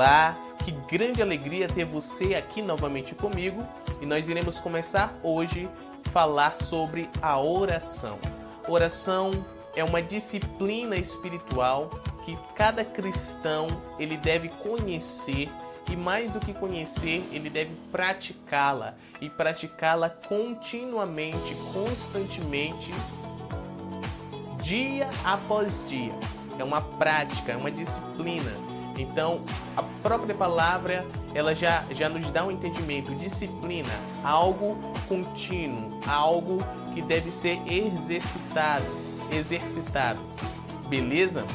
Olá, que grande alegria ter você aqui novamente comigo e nós iremos começar hoje a falar sobre a oração. Oração é uma disciplina espiritual que cada cristão ele deve conhecer e mais do que conhecer, ele deve praticá-la e praticá-la continuamente, constantemente, dia após dia. É uma prática, é uma disciplina. Então, a própria palavra, ela já nos dá um entendimento. Disciplina, algo contínuo, algo que deve ser exercitado. Beleza?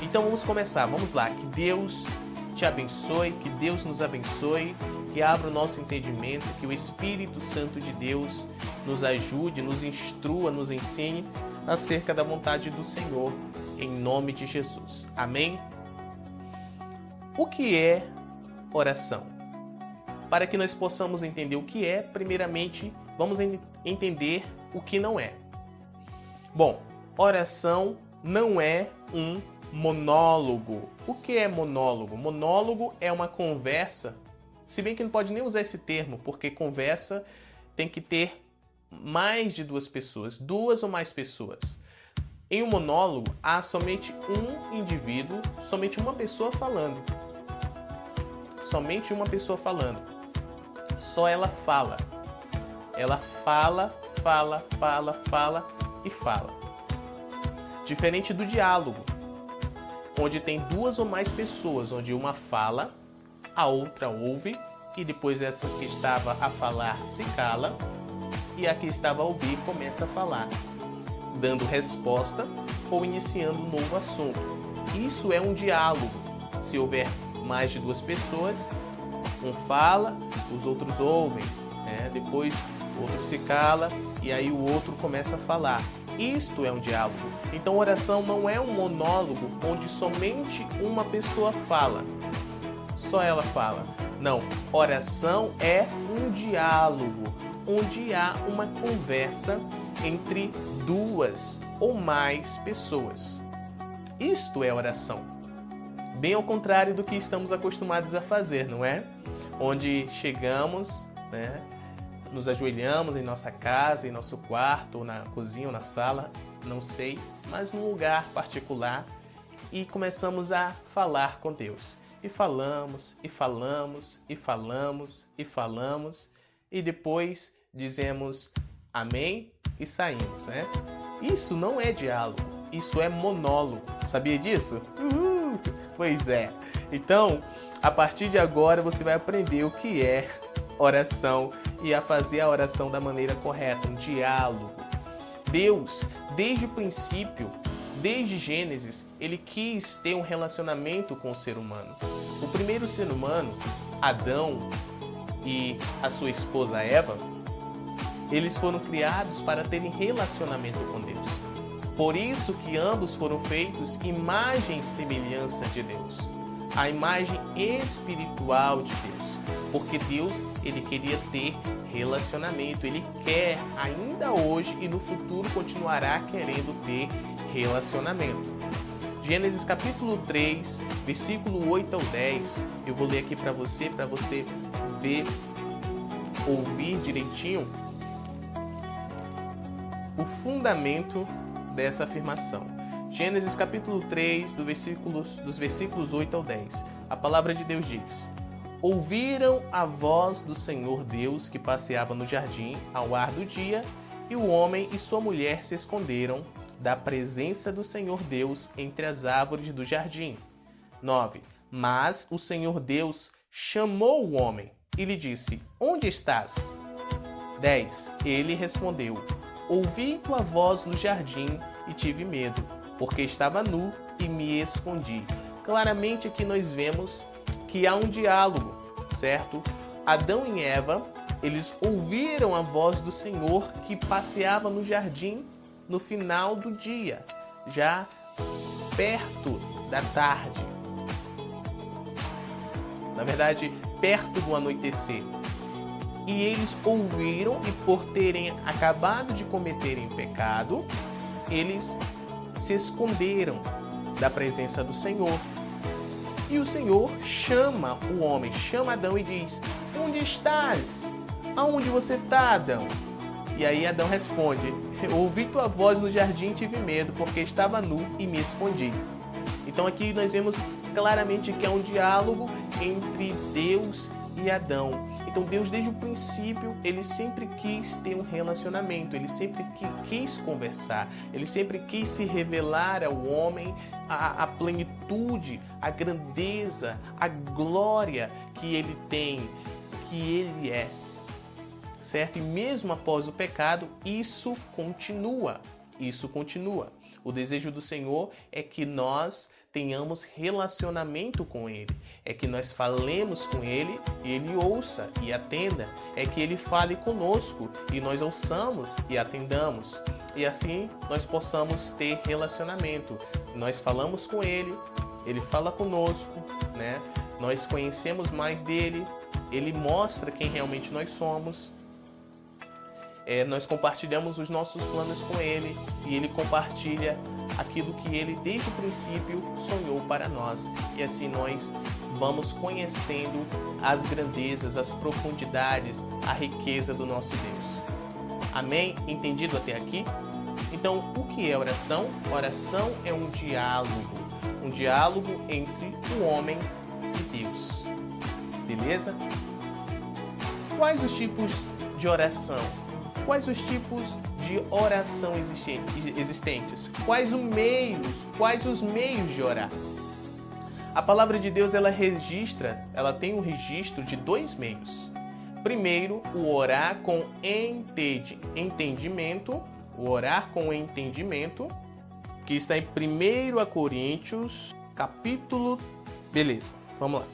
Então, vamos começar. Vamos lá. Que Deus te abençoe, que Deus nos abençoe, que abra o nosso entendimento, que o Espírito Santo de Deus nos ajude, nos instrua, nos ensine acerca da vontade do Senhor, em nome de Jesus. Amém? O que é oração? Para que nós possamos entender o que é, primeiramente, vamos entender o que não é. Bom, oração não é um monólogo. O que é monólogo? Monólogo é uma conversa, se bem que não pode nem usar esse termo, porque conversa tem que ter mais de duas pessoas, duas ou mais pessoas. Em um monólogo, há somente um indivíduo, somente uma pessoa falando. Somente uma pessoa falando. Só ela fala. Ela fala e fala. Diferente do diálogo, onde tem duas ou mais pessoas, onde uma fala, a outra ouve, e depois essa que estava a falar se cala, e a que estava a ouvir começa a falar, dando resposta ou iniciando um novo assunto. Isso é um diálogo. Se houver mais de duas pessoas, um fala, os outros ouvem, depois o outro se cala e aí o outro começa a falar. Isto é um diálogo. Então oração não é um monólogo onde somente uma pessoa fala, só ela fala. Não, oração é um diálogo, onde há uma conversa entre duas ou mais pessoas. Isto é oração. Bem ao contrário do que estamos acostumados a fazer, não é? Onde chegamos, nos ajoelhamos em nossa casa, em nosso quarto, ou na cozinha, ou na sala, não sei, mas num lugar particular e começamos a falar com Deus. E falamos, e depois dizemos amém e saímos, Isso não é diálogo, isso é monólogo. Sabia disso? Pois é. Então, a partir de agora você vai aprender o que é oração e a fazer a oração da maneira correta, um diálogo. Deus, desde o princípio, desde Gênesis, ele quis ter um relacionamento com o ser humano. O primeiro ser humano, Adão e a sua esposa Eva, eles foram criados para terem relacionamento com Deus. Por isso que ambos foram feitos imagem e semelhança de Deus. A imagem espiritual de Deus. Porque Deus, ele queria ter relacionamento. Ele quer ainda hoje e no futuro continuará querendo ter relacionamento. Gênesis capítulo 3, versículo 8 ao 10. Eu vou ler aqui para você ver, ouvir direitinho o fundamento dessa afirmação. Gênesis capítulo 3, dos versículos 8 ao 10. A palavra de Deus diz: Ouviram a voz do Senhor Deus que passeava no jardim ao ar do dia, e o homem e sua mulher se esconderam da presença do Senhor Deus entre as árvores do jardim. 9. Mas o Senhor Deus chamou o homem e lhe disse: Onde estás? 10. Ele respondeu: Ouvi tua voz no jardim e tive medo, porque estava nu e me escondi. Claramente aqui nós vemos que há um diálogo, certo? Adão e Eva, eles ouviram a voz do Senhor que passeava no jardim no final do dia, já perto da tarde. Na verdade, perto do anoitecer. E eles ouviram, e por terem acabado de cometerem pecado, eles se esconderam da presença do Senhor. E o Senhor chama o homem, chama Adão e diz: onde estás? Aonde você está, Adão? E aí Adão responde: eu ouvi tua voz no jardim e tive medo, porque estava nu e me escondi. Então aqui nós vemos claramente que é um diálogo entre Deus e Adão. Então Deus, desde o princípio, ele sempre quis ter um relacionamento, ele sempre quis conversar, ele sempre quis se revelar ao homem a plenitude, a grandeza, a glória que ele tem, que ele é. Certo? E mesmo após o pecado, isso continua. O desejo do Senhor é que nós tenhamos relacionamento com Ele, é que nós falemos com Ele e Ele ouça e atenda, é que Ele fale conosco e nós ouçamos e atendamos, e assim nós possamos ter relacionamento. Nós falamos com Ele, Ele fala conosco, né? Nós conhecemos mais dEle, Ele mostra quem realmente nós somos. Nós compartilhamos os nossos planos com Ele e Ele compartilha aquilo que Ele desde o princípio sonhou para nós, e assim nós vamos conhecendo as grandezas, as profundidades, a riqueza do nosso Deus. Amém? Entendido até aqui? Então, o que é oração? Oração é um diálogo entre o homem e Deus. Beleza? Quais os tipos de oração? Quais os tipos de oração existentes? Quais os meios de orar? A palavra de Deus, ela tem um registro de 2 meios. Primeiro, o orar com entendimento, que está em 1 Coríntios, capítulo... Beleza, vamos lá.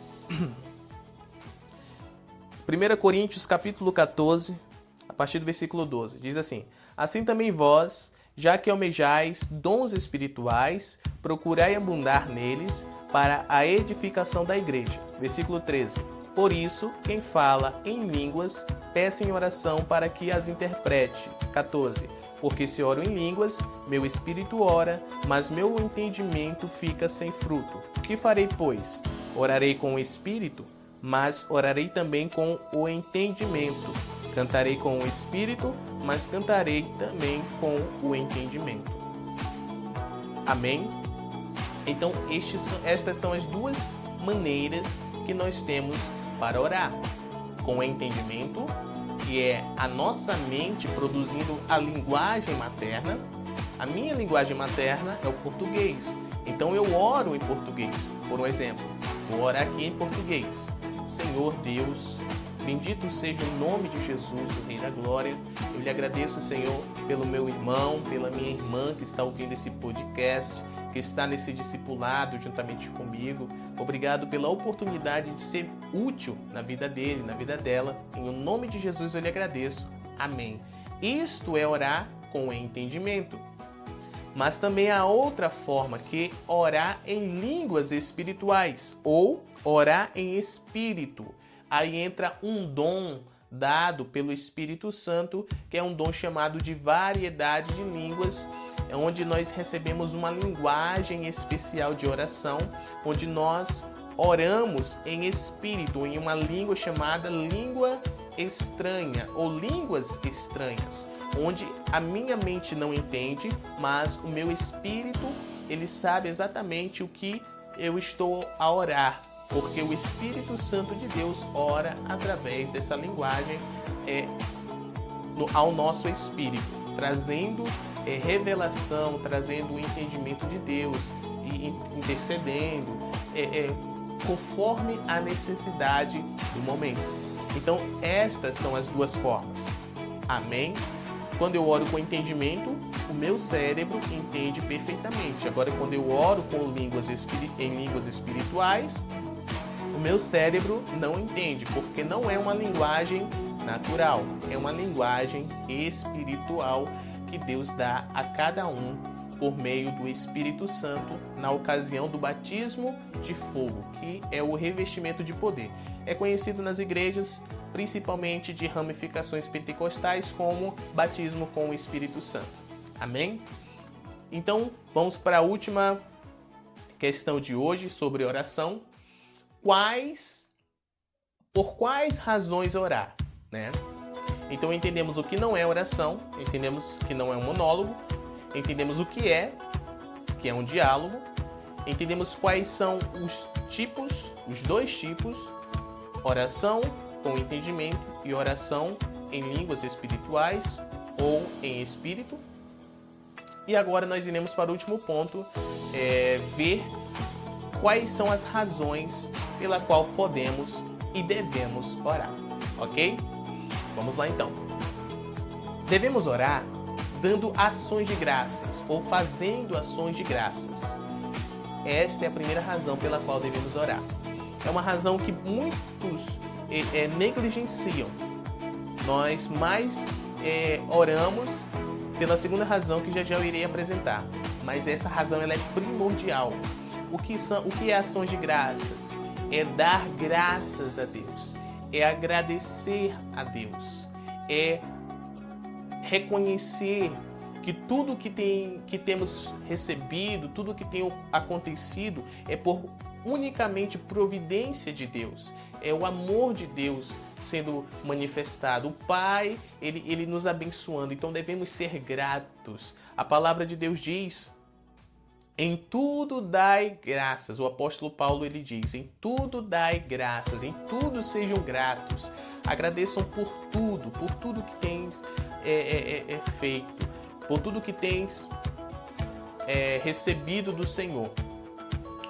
1 Coríntios, capítulo 14, a partir do versículo 12, diz assim: assim também vós, já que almejais dons espirituais, procurai abundar neles para a edificação da igreja. Versículo 13: por isso, quem fala em línguas, peça em oração para que as interprete. 14: porque se oro em línguas, meu espírito ora, mas meu entendimento fica sem fruto. Que farei, pois? Orarei com o espírito, mas orarei também com o entendimento. Cantarei com o espírito, mas cantarei também com o entendimento. Amém? Então, estas são as 2 maneiras que nós temos para orar. Com o entendimento, que é a nossa mente produzindo a linguagem materna. A minha linguagem materna é o português. Então, eu oro em português. Por um exemplo, vou orar aqui em português. Senhor Deus, bendito seja o nome de Jesus, o Rei da Glória. Eu lhe agradeço, Senhor, pelo meu irmão, pela minha irmã que está ouvindo esse podcast, que está nesse discipulado juntamente comigo. Obrigado pela oportunidade de ser útil na vida dele, na vida dela. Em nome de Jesus eu lhe agradeço. Amém. Isto é orar com entendimento. Mas também há outra forma, que é orar em línguas espirituais, ou orar em espírito. Aí entra um dom dado pelo Espírito Santo, que é um dom chamado de variedade de línguas, onde nós recebemos uma linguagem especial de oração, onde nós oramos em espírito, em uma língua chamada língua estranha, ou línguas estranhas, onde a minha mente não entende, mas o meu espírito, ele sabe exatamente o que eu estou a orar, porque o Espírito Santo de Deus ora através dessa linguagem ao nosso espírito, trazendo revelação, trazendo o entendimento de Deus e intercedendo conforme a necessidade do momento. Então, estas são as 2 formas. Amém? Quando eu oro com entendimento, o meu cérebro entende perfeitamente. Agora, quando eu oro com em línguas espirituais, o meu cérebro não entende, porque não é uma linguagem natural, é uma linguagem espiritual que Deus dá a cada um por meio do Espírito Santo na ocasião do batismo de fogo, que é o revestimento de poder. É conhecido nas igrejas, principalmente de ramificações pentecostais, como batismo com o Espírito Santo. Amém? Então, vamos para a última questão de hoje sobre oração. por quais razões orar, né? Então entendemos o que não é oração, entendemos que não é um monólogo, entendemos o que é um diálogo, entendemos quais são os tipos, os dois tipos, oração com entendimento e oração em línguas espirituais ou em espírito. E agora nós iremos para o último ponto, ver quais são as razões pela qual podemos e devemos orar, ok? Vamos lá então. Devemos orar dando ações de graças ou fazendo ações de graças. Esta é a primeira razão pela qual devemos orar. É uma razão que muitos negligenciam. Nós mais oramos pela segunda razão que já eu irei apresentar. Mas essa razão ela é primordial. O que é ações de graças? É dar graças a Deus. É agradecer a Deus. É reconhecer que tudo que temos recebido, tudo que tem acontecido é por unicamente providência de Deus. É o amor de Deus sendo manifestado. O Pai, ele nos abençoando. Então devemos ser gratos. A palavra de Deus diz: em tudo dai graças. O apóstolo Paulo ele diz: em tudo dai graças, em tudo sejam gratos. Agradeçam por tudo que tens feito, por tudo que tens recebido do Senhor.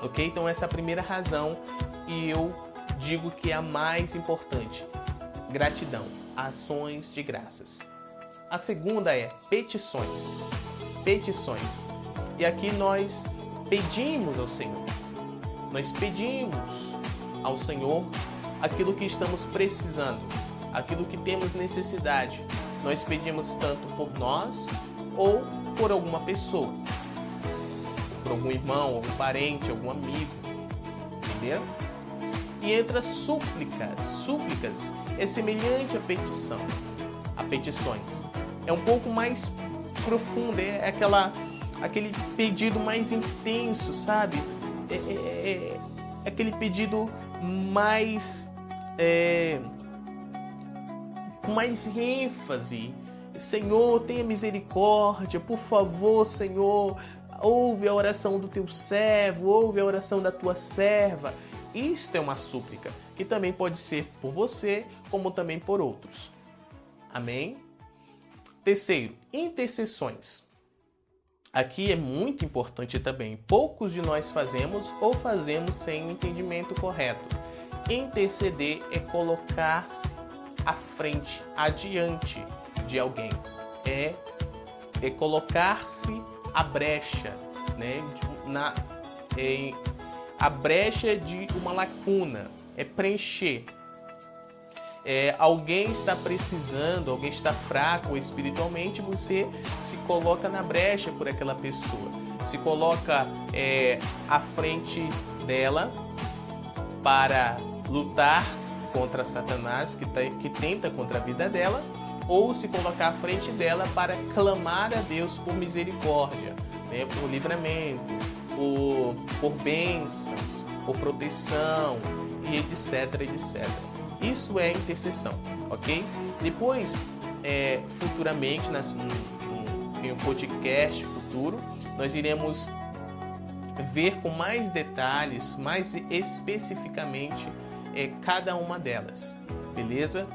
Ok? Então essa é a primeira razão e eu digo que é a mais importante. Gratidão, ações de graças. A segunda é petições. Petições. E aqui nós pedimos ao Senhor. Nós pedimos ao Senhor aquilo que estamos precisando, aquilo que temos necessidade. Nós pedimos tanto por nós ou por alguma pessoa, por algum irmão, algum parente, algum amigo, entendeu? E entre as súplicas é semelhante à petição, a petições. É um pouco mais profundo, é aquele pedido mais intenso, sabe? É aquele pedido mais com mais ênfase. Senhor, tenha misericórdia, por favor, Senhor, ouve a oração do teu servo, ouve a oração da tua serva. Isto é uma súplica, que também pode ser por você, como também por outros. Amém? Terceiro, intercessões. Aqui é muito importante também. Poucos de nós fazemos ou fazemos sem o entendimento correto. Interceder é colocar-se à frente, adiante de alguém. É colocar-se à brecha, né? A brecha de uma lacuna. É preencher. Alguém está precisando, alguém está fraco espiritualmente, você se coloca na brecha por aquela pessoa. Se coloca à frente dela para lutar contra Satanás que tenta contra a vida dela, ou se colocar à frente dela para clamar a Deus por misericórdia, né, por livramento, por bênçãos, por proteção e etc, etc. Isso é intercessão, ok? Depois, futuramente, em um podcast futuro, nós iremos ver com mais detalhes, mais especificamente, cada uma delas, beleza?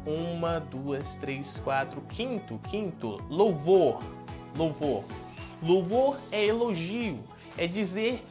1, 2, 3, 4, quinto, louvor. Louvor é elogio, é dizer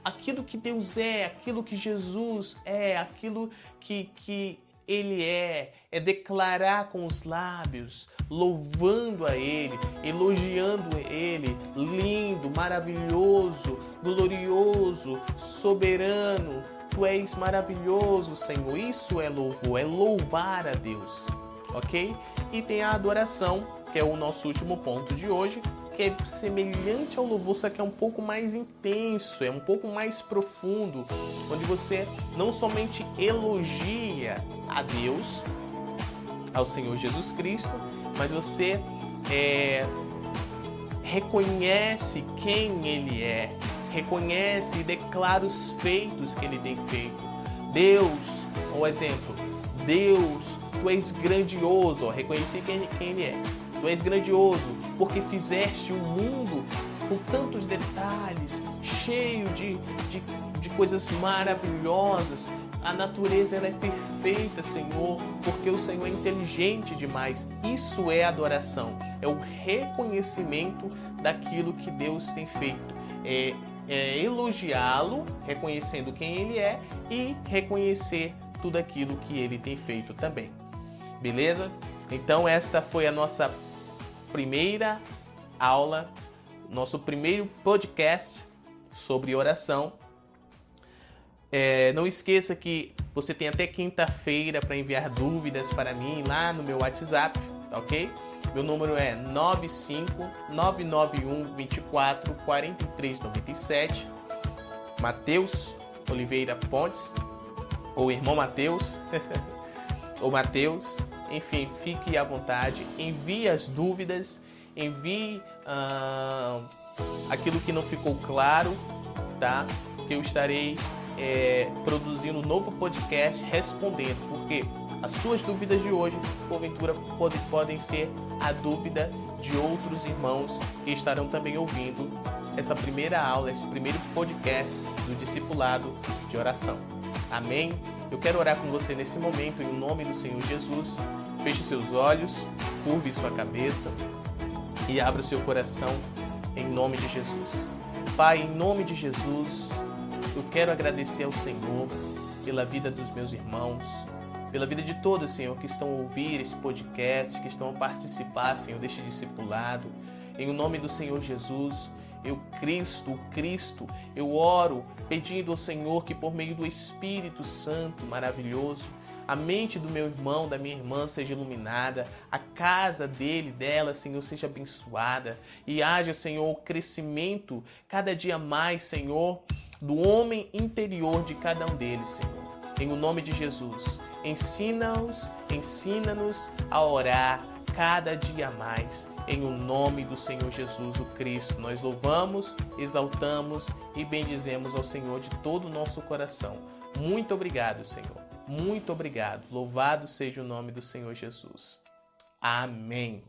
aquilo que Deus é, aquilo que Jesus é, aquilo que Ele é declarar com os lábios, louvando a Ele, elogiando Ele, lindo, maravilhoso, glorioso, soberano. Tu és maravilhoso, Senhor. Isso é louvor, é louvar a Deus, ok? E tem a adoração, que é o nosso último ponto de hoje, que é semelhante ao louvor, só que é um pouco mais intenso, é um pouco mais profundo, onde você não somente elogia a Deus, ao Senhor Jesus Cristo, mas você reconhece quem Ele é, reconhece e declara os feitos que ele tem feito. Deus, um exemplo, Deus, tu és grandioso, reconheci quem ele é. Tu és grandioso porque fizeste o mundo com tantos detalhes, cheio de coisas maravilhosas. A natureza ela é perfeita, Senhor, porque o Senhor é inteligente demais. Isso é adoração, é o reconhecimento daquilo que Deus tem feito. É elogiá-lo, reconhecendo quem ele é e reconhecer tudo aquilo que ele tem feito também. Beleza? Então esta foi a nossa primeira aula, nosso primeiro podcast sobre oração. Não esqueça que você tem até quinta-feira para enviar dúvidas para mim lá no meu WhatsApp, tá ok? Meu número é 95991244397. Matheus Oliveira Pontes, ou irmão Matheus, ou Matheus. Enfim, fique à vontade, envie as dúvidas, envie aquilo que não ficou claro, tá? Que eu estarei produzindo um novo podcast respondendo, porque as suas dúvidas de hoje, porventura, podem ser a dúvida de outros irmãos que estarão também ouvindo essa primeira aula, esse primeiro podcast do discipulado de oração. Amém? Eu quero orar com você nesse momento, em nome do Senhor Jesus. Feche seus olhos, curve sua cabeça e abra o seu coração em nome de Jesus. Pai, em nome de Jesus, eu quero agradecer ao Senhor pela vida dos meus irmãos, pela vida de todos, Senhor, que estão a ouvir esse podcast, que estão a participar, Senhor, deste discipulado. Em nome do Senhor Jesus, Cristo, eu oro pedindo ao Senhor que por meio do Espírito Santo maravilhoso, a mente do meu irmão, da minha irmã seja iluminada, a casa dela, Senhor, seja abençoada e haja, Senhor, o crescimento cada dia mais, Senhor, do homem interior de cada um deles, Senhor. Em o nome de Jesus, ensina-nos a orar cada dia mais. Em o nome do Senhor Jesus, o Cristo, nós louvamos, exaltamos e bendizemos ao Senhor de todo o nosso coração. Muito obrigado, Senhor. Muito obrigado. Louvado seja o nome do Senhor Jesus. Amém.